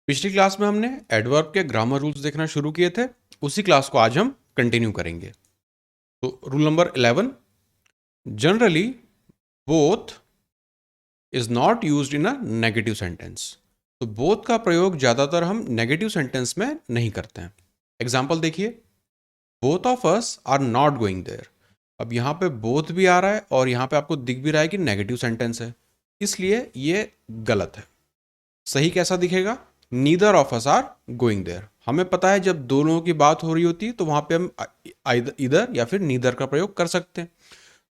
पिछली क्लास में हमने एडवर्ब के ग्रामर रूल्स देखना शुरू किए थे। उसी क्लास को आज हम कंटिन्यू करेंगे। तो rule number 11, generally both is not used in a negative sentence. तो बोथ का प्रयोग ज़्यादातर हम नेगेटिव सेंटेंस में नहीं करते हैं। एग्जाम्पल देखिए, both of us are not going there. अब यहाँ पे बोथ भी आ रहा है और यहाँ पे आपको दिख भी रहा है कि नेगेटिव सेंटेंस है, इसलिए ये गलत है। सही कैसा दिखेगा? Neither of us are going there. हमें पता है जब दो लोगों की बात हो रही होती है तो वहां पे हम इधर या फिर नीदर का प्रयोग कर सकते हैं।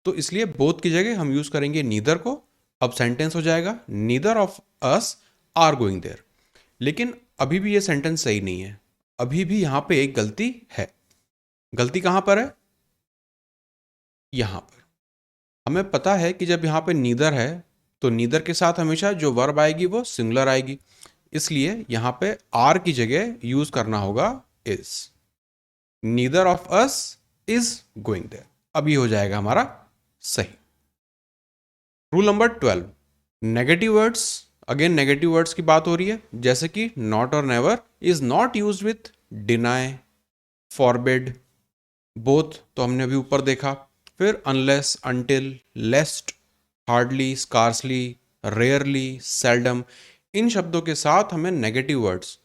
तो इसलिए बोथ की जगह हम यूज करेंगे नीदर को। अब सेंटेंस हो जाएगा neither of us are going there. लेकिन अभी भी ये सेंटेंस सही नहीं है। अभी भी यहां पे एक गलती है। गलती कहां पर है? यहां पर। हमें पता है कि जब यहां पे नीदर है तो नीदर के साथ हमेशा जो वर्ब आएगी वो सिंगुलर आएगी, इसलिए यहां पे आर की जगह यूज करना होगा is. Neither of us is going there. अब ये हो जाएगा हमारा सही। Rule number 12, negative words. Again negative words की बात हो रही है, जैसे कि नॉट और never is not use with deny, forbid, both तो हमने अभी ऊपर देखा। फिर unless, until, lest, hardly, scarcely, rarely, seldom, इन शब्दों के साथ हमें नेगेटिव वर्ड्स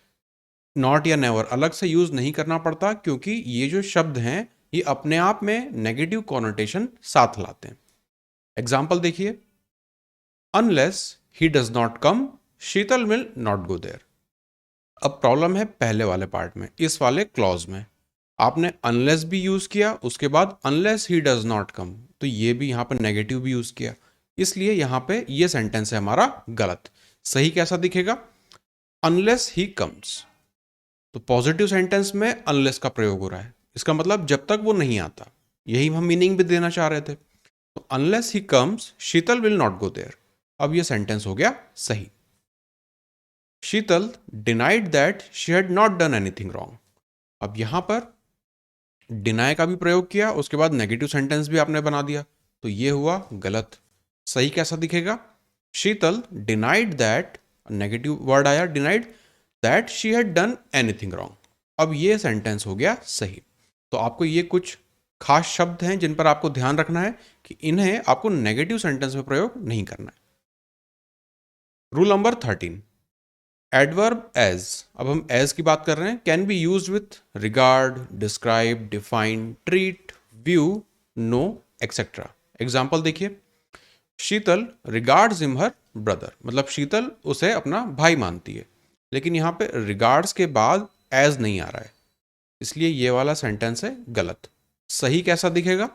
नॉट या नेवर अलग से यूज नहीं करना पड़ता, क्योंकि ये जो शब्द हैं ये अपने आप में नेगेटिव कॉनोटेशन साथ लाते हैं। एग्जाम्पल देखिए, unless he does not come Sheetal will not go there. अब प्रॉब्लम है पहले वाले पार्ट में, इस वाले क्लॉज में आपने अनलेस भी यूज किया, उसके बाद अनलेस ही डज नॉट कम, तो ये भी यहां पर नेगेटिव भी यूज किया, इसलिए यहां पे ये सेंटेंस है हमारा गलत। सही कैसा दिखेगा? Unless he comes. तो पॉजिटिव सेंटेंस में अनलेस का प्रयोग हो रहा है, इसका मतलब जब तक वो नहीं आता। यही हम मीनिंग भी देना चाह रहे थे। तो unless he comes Sheetal will not go there. अब ये सेंटेंस हो गया सही। Sheetal denied that she had not done anything wrong. अब यहां पर डिनाई का भी प्रयोग किया, उसके बाद नेगेटिव सेंटेंस भी आपने बना दिया, तो ये हुआ गलत। सही कैसा दिखेगा? शीतल डिनाइड दैट, नेगेटिव वर्ड आया denied, that she had done anything wrong. अब ये सेंटेंस हो गया सही। तो आपको ये कुछ खास शब्द हैं जिन पर आपको ध्यान रखना है कि इन्हें आपको नेगेटिव सेंटेंस में प्रयोग नहीं करना है। Rule number 13, adverb as. अब हम एज की बात कर रहे हैं। Can be use with regard, describe, define, treat, view, know, etcetera. Example देखिए, Sheetal regards him her brother. मतलब शीतल उसे अपना भाई मानती है, लेकिन यहाँ पे रिगार्ड्स के बाद एज नहीं आ रहा है, इसलिए ये वाला सेंटेंस है गलत। सही कैसा दिखेगा?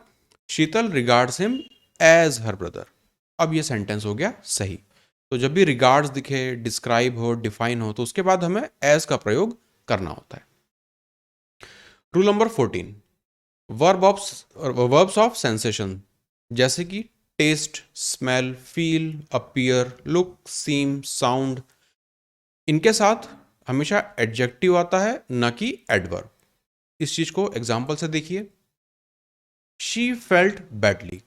Sheetal regards him as her brother. अब ये सेंटेंस हो गया सही। तो जब भी रिगार्ड्स दिखे, डिस्क्राइब हो, डिफाइन हो, तो उसके बाद हमें एज का प्रयोग करना होता है। Rule number 14, verbs of sensation, जैसे कि taste, smell, feel, appear, look, seem, sound, इनके साथ हमेशा एडजेक्टिव आता है, न कि एडवर्ब। इस चीज को एग्जाम्पल से देखिए, शी फेल्ट बैडली।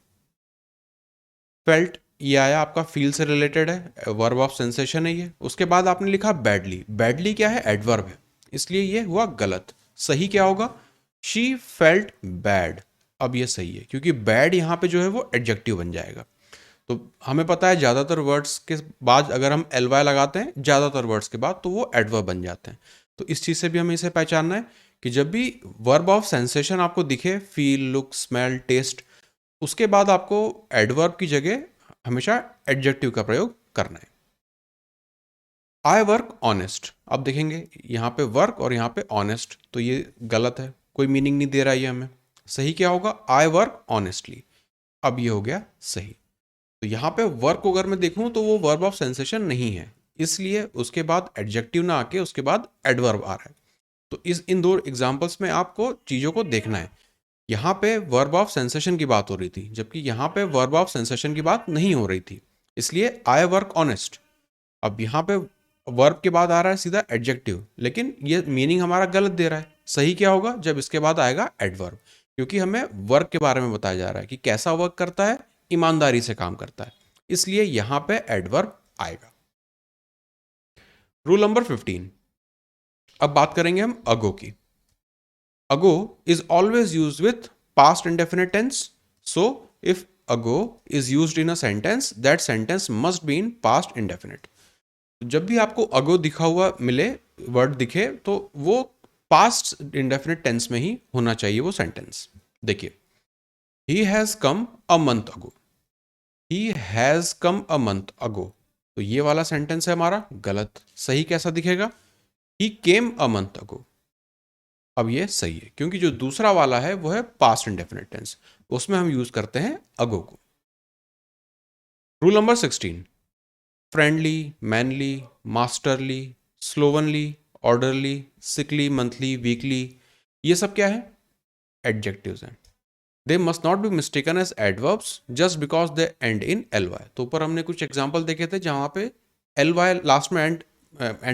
फेल्ट ये आया आपका फील से रिलेटेड है, वर्ब ऑफ सेंसेशन है ये। उसके बाद आपने लिखा बैडली। बैडली क्या है? एडवर्ब है, इसलिए ये हुआ गलत। सही क्या होगा? She felt bad. अब ये सही है, क्योंकि बैड यहाँ पे जो है वो एडजेक्टिव बन जाएगा। तो हमें पता है ज़्यादातर वर्ड्स के बाद अगर हम एल वाई लगाते हैं ज़्यादातर वर्ड्स के बाद, तो वो एडवर्ब बन जाते हैं। तो इस चीज़ से भी हमें इसे पहचानना है कि जब भी वर्ब ऑफ सेंसेशन आपको दिखे, फील, लुक, स्मेल, टेस्ट, उसके बाद आपको एडवर्ब की जगह हमेशा एडजेक्टिव का प्रयोग करना है। I work honest. अब देखेंगे यहाँ पे वर्क और यहाँ पे ऑनेस्ट, तो ये गलत है, कोई मीनिंग नहीं दे रहा है ये हमें। सही क्या होगा? I work honestly. अब ये हो गया सही। तो यहाँ पे वर्क को अगर मैं देखूं तो वो वर्ब ऑफ सेंसेशन नहीं है, इसलिए उसके बाद एडजेक्टिव ना आके उसके बाद एडवर्ब आ रहा है। तो इन दो एग्जांपल्स में आपको चीज़ों को देखना है। यहाँ पे वर्ब ऑफ सेंसेशन की बात हो रही थी, जबकि यहाँ पे वर्ब ऑफ सेंसेशन की बात नहीं हो रही थी, इसलिए आई वर्क ऑनेस्ट। अब यहाँ पे वर्ब के बाद आ रहा है सीधा एडजेक्टिव, लेकिन ये मीनिंग हमारा गलत दे रहा है। सही क्या होगा? जब इसके बाद आएगा एडवर्ब, क्योंकि हमें वर्क के बारे में बताया जा रहा है कि कैसा वर्क करता है, ईमानदारी से काम करता है, इसलिए यहां पे एडवर्ब आएगा। रूल नंबर 15, अब बात करेंगे हम अगो की। Ago is always use with past indefinite tense, so if ago is used in a sentence that sentence must be in past indefinite. जब भी आपको अगो दिखा हुआ मिले, वर्ड दिखे, तो वो पास्ट इंडेफिनिट टेंस में ही होना चाहिए वो सेंटेंस। देखिए, he has come a month ago, he has come a month ago, तो ये वाला सेंटेंस है हमारा गलत। सही कैसा दिखेगा? ही केम अ मंथ अगो। अब ये सही है क्योंकि जो दूसरा वाला है वो है पास्ट इंडेफिनिट टेंस, उसमें हम यूज करते हैं अगो को। Rule number 16, friendly, manly, masterly, slovenly, orderly, sickly, monthly, weekly, ये सब क्या है? एडजेक्टिव्स हैं। They must not be mistaken as adverbs just because they end in L Y. तो ऊपर हमने कुछ एग्जाम्पल देखे थे जहां पे एल वाई लास्ट में एंड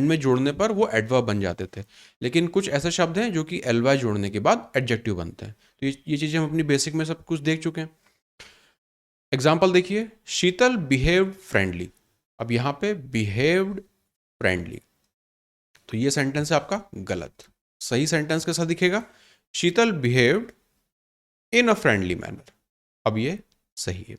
में जोड़ने पर वो एडवर्ब बन जाते थे, लेकिन कुछ ऐसे शब्द हैं जो कि एल वाई जोड़ने के बाद एडजेक्टिव बनते हैं। तो ये चीज़ें हम अपनी बेसिक में सब कुछ देख चुके हैं। एग्जाम्पल देखिए, शीतल बिहेव्ड फ्रेंडली। अब यहाँ पे बिहेव्ड फ्रेंडली, तो ये सेंटेंस है आपका गलत। सही सेंटेंस कैसा दिखेगा? Sheetal behaved in a friendly manner. अब ये सही है।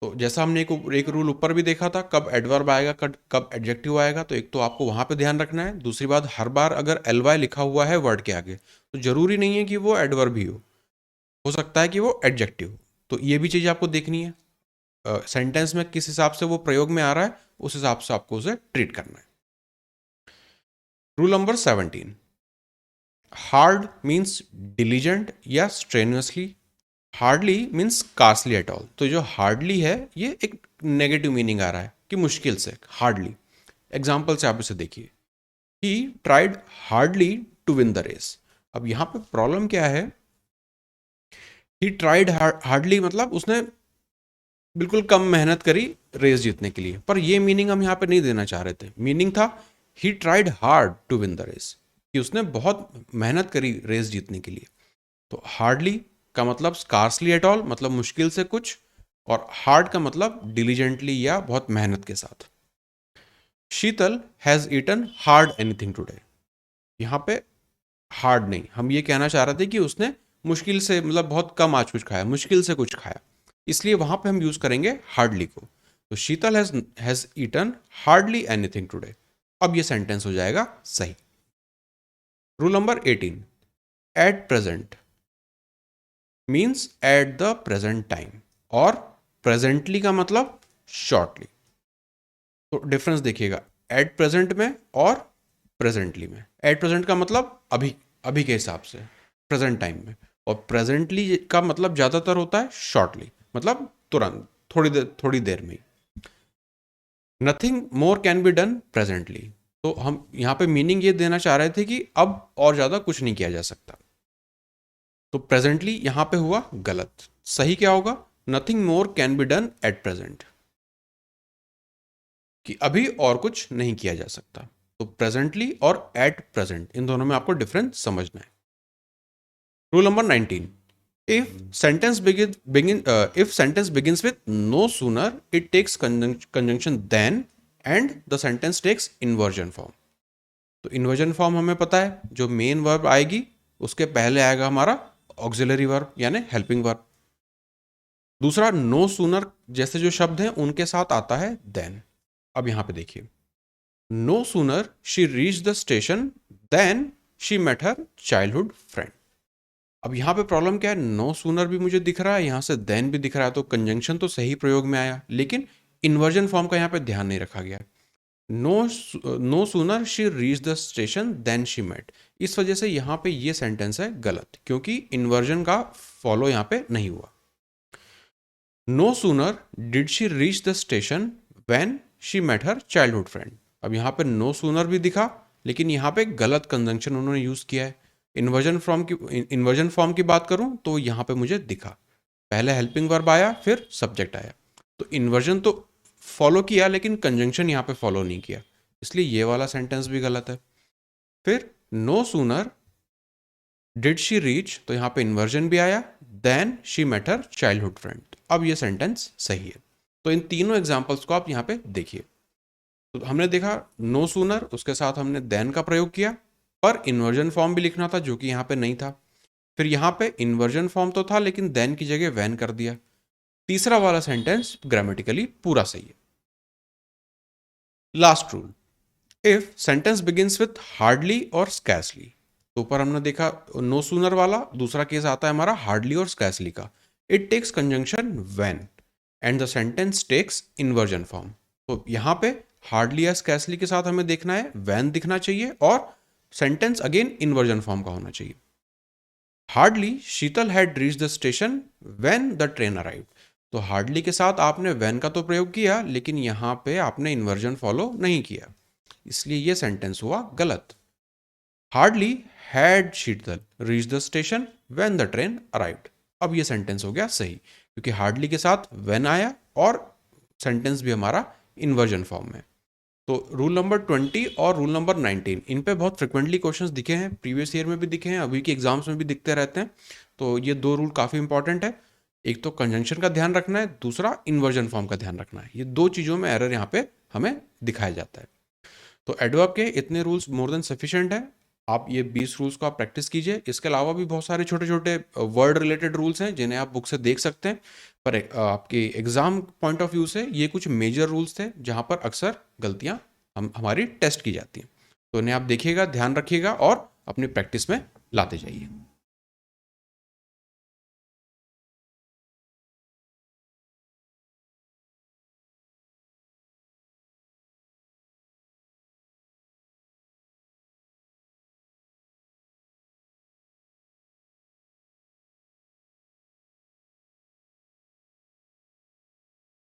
तो जैसा हमने एक रूल ऊपर भी देखा था, कब एडवर्ब आएगा कब एडजेक्टिव आएगा, तो एक तो आपको वहां पे ध्यान रखना है। दूसरी बात, हर बार अगर एल वाई लिखा हुआ है वर्ड के आगे तो जरूरी नहीं है कि वो एडवर्ब ही हो सकता है कि वो एडजेक्टिव हो। तो ये भी चीज़ आपको देखनी है। सेंटेंस में किस हिसाब से वो प्रयोग में आ रहा है, उस हिसाब से आपको उसे ट्रीट करना है। Rule number 17, hard means diligent या strenuously, hardly means scarcely at all. तो जो हार्डली है ये एक नेगेटिव मीनिंग आ रहा है कि मुश्किल से, हार्डली। एग्जाम्पल से आप इसे देखिए, he tried hardly to win the race. अब यहां पे प्रॉब्लम क्या है? ही ट्राइड हार्डली मतलब उसने बिल्कुल कम मेहनत करी रेस जीतने के लिए, पर ये मीनिंग हम यहाँ पे नहीं देना चाह रहे थे। मीनिंग था he tried hard to win the race, कि उसने बहुत मेहनत करी रेस जीतने के लिए। तो हार्डली का मतलब स्कार्सली एट ऑल, मतलब मुश्किल से कुछ, और हार्ड का मतलब डिलीजेंटली या बहुत मेहनत के साथ। Sheetal has eaten hard anything today. यहाँ पे हार्ड नहीं, हम ये कहना चाह रहे थे कि उसने मुश्किल से, मतलब बहुत कम आज कुछ खाया, मुश्किल से कुछ खाया, इसलिए वहां पे हम यूज करेंगे हार्डली को। तो Sheetal has eaten hardly anything today. अब ये सेंटेंस हो जाएगा सही। Rule number 18, at present means at the present time, और प्रेजेंटली का मतलब शॉर्टली। तो डिफरेंस देखिएगा एट प्रेजेंट में और प्रेजेंटली में। एट प्रेजेंट का मतलब अभी, अभी के हिसाब से, प्रेजेंट टाइम में, और प्रेजेंटली का मतलब ज्यादातर होता है शॉर्टली, मतलब तुरंत, थोड़ी देर में। Nothing more can be done presently, तो हम यहाँ पे मीनिंग ये देना चाह रहे थे कि अब और ज्यादा कुछ नहीं किया जा सकता। तो प्रेजेंटली यहां पे हुआ गलत। सही क्या होगा? Nothing more can be done at present, कि अभी और कुछ नहीं किया जा सकता। तो प्रेजेंटली और एट प्रेजेंट, इन दोनों में आपको डिफरेंस समझना है। Rule number 19, if sentence begins with no sooner it takes conjunction then and the sentence takes inversion form। तो इन्वर्जन फॉर्म हमें पता है, जो मेन वर्ब आएगी उसके पहले आएगा हमारा ऑक्सिलरी वर्ब यानी हेल्पिंग वर्ब। दूसरा, नो सूनर जैसे जो शब्द हैं उनके साथ आता है देन। अब यहां पे देखिए, no sooner she reach the station then she met her childhood friend. अब यहां पे प्रॉब्लम क्या है? नो सूनर भी मुझे दिख रहा है, यहां से देन भी दिख रहा है, तो कंजंक्शन तो सही प्रयोग में आया, लेकिन इन्वर्जन फॉर्म का यहां पे ध्यान नहीं रखा गया। No sooner she reach the station then she met, इस वजह से यहां पे ये सेंटेंस है गलत, क्योंकि इन्वर्जन का फॉलो यहां पे नहीं हुआ। No sooner did she reach the station when she met her childhood friend. अब यहां पे नो सूनर भी दिखा, लेकिन यहां पे गलत कंजंक्शन उन्होंने यूज किया है। इन्वर्जन फॉर्म की बात करूं तो यहां पे मुझे दिखा, पहले हेल्पिंग वर्ब आया फिर सब्जेक्ट आया, तो इन्वर्जन तो फॉलो किया लेकिन कंजंक्शन यहां पे फॉलो नहीं किया, इसलिए ये वाला सेंटेंस भी गलत है। फिर no sooner did she reach, तो यहां पे इन्वर्जन भी आया, then she met her childhood friend. अब ये सेंटेंस सही है। तो इन तीनों एग्जाम्पल्स को आप यहां पे देखिए। तो हमने देखा नो सूनर, उसके साथ हमने देन का प्रयोग किया, पर इन्वर्जन फॉर्म भी लिखना था जो कि यहाँ पे नहीं था। फिर यहाँ पे इन्वर्जन फॉर्म तो था लेकिन देन की जगह वैन कर दिया। तीसरा वाला सेंटेंस ग्रामेटिकली पूरा सही है। Last rule, if sentence begins with hardly और स्कैर्सली, तो ऊपर हमने देखा नो सूनर वाला, दूसरा केस आता है हमारा हार्डली और स्कैर्सली का। It takes conjunction when and the sentence takes inversion form. तो यहाँ पे हार्डली या स्कैर्सली के साथ हमें देखना है व्हेन दिखना चाहिए और सेंटेंस अगेन इन्वर्जन फॉर्म का होना चाहिए। Hardly Sheetal had reach the station when the train arrived, तो हार्डली के साथ आपने व्हेन का तो प्रयोग किया लेकिन यहाँ पे आपने इन्वर्जन फॉलो नहीं किया, इसलिए ये सेंटेंस हुआ गलत। Hardly had Sheetal reach the station when the train arrived, अब ये सेंटेंस हो गया सही क्योंकि हार्डली के साथ व्हेन आया और सेंटेंस भी हमारा इन्वर्जन फॉर्म में। तो रूल नंबर 20 और रूल नंबर 19 इन पे बहुत फ्रिक्वेंटली क्वेश्चंस दिखे हैं, प्रीवियस ईयर में भी दिखे हैं, अभी के एग्जाम्स में भी दिखते रहते हैं। तो ये दो रूल काफ़ी इंपॉर्टेंट है, एक तो कंजंक्शन का ध्यान रखना है, दूसरा इन्वर्जन फॉर्म का ध्यान रखना है। ये दो चीज़ों में एरर यहाँ पे हमें दिखाया जाता है। तो एडवर्ब के इतने रूल्स मोर देन सफिशिएंट है, आप ये 20 रूल्स को आप प्रैक्टिस कीजिए। इसके अलावा भी बहुत सारे छोटे छोटे वर्ड रिलेटेड रूल्स हैं जिन्हें आप बुक से देख सकते हैं, पर आपके एग्जाम पॉइंट ऑफ व्यू से ये कुछ मेजर रूल्स थे जहाँ पर अक्सर गलतियाँ हमारी टेस्ट की जाती हैं। तो इन्हें आप देखिएगा, ध्यान रखिएगा और अपनी प्रैक्टिस में लाते जाइए।